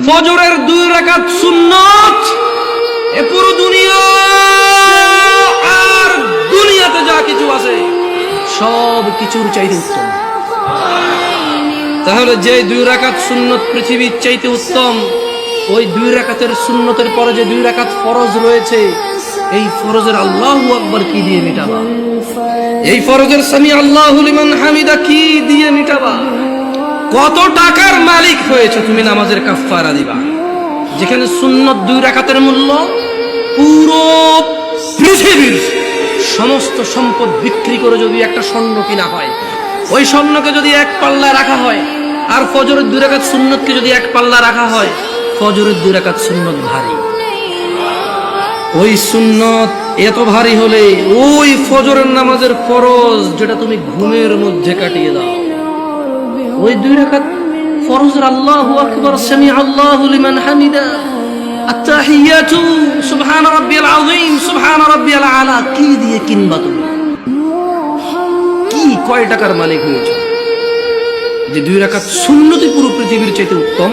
ফজরের 2 রাকাত সুন্নাত এ পুরো দুনিয়া আর দুনিয়াতে যা কিছু আছে সব কিছুর চাইতে উত্তম। তাহলে যে 2 রাকাত সুন্নত পৃথিবীর চাইতে উত্তম, ওই 2 রাকাতের সুন্নতের পরে যে 2 রাকাত ফরজ রয়েছে, এই ফরজের আল্লাহু আকবার কি দিয়ে মিটাবা? এই ফরজের সামি আল্লাহু লিমান হামিদা কি দিয়ে মিটাবা? কত টাকার মালিক হয়েছে তুমি নামাজের কাফারা দিবা? যেখানে সুন্নত 2 রাকাতের মূল্য পুরো পৃথিবীর সমস্ত সম্পদ বিক্রি করে যদি একটা স্বর্ণ কিনা হয়, ওই স্বর্ণকে যদি এক পাল্লা রাখা হয়, আর ফজরের 2 রাকাত সুন্নতকে যদি এক পাল্লা রাখা হয়, ফজরের 2 রাকাত সুন্নত ভারী। ওই সুন্নত এত ভারী হলে ওই ফজরের নামাজের ফরজ যেটা তুমি ঘুমের মধ্যে কাটিয়ে দাও, ওই 2 রাকাত ফরজের আল্লাহু আকবার, সামি আল্লাহু লিমান হামিদা, আত-তাহিয়াতু সুবহান রাব্বিয়াল আযীম, সুবহান রাব্বিয়াল আলা কি দিয়ে কিনবা তুমি? কি কয় টাকার মালিক হয়েছে যে 2 রাকাত সুন্নতই পুরো পৃথিবীর চাইতে উত্তম?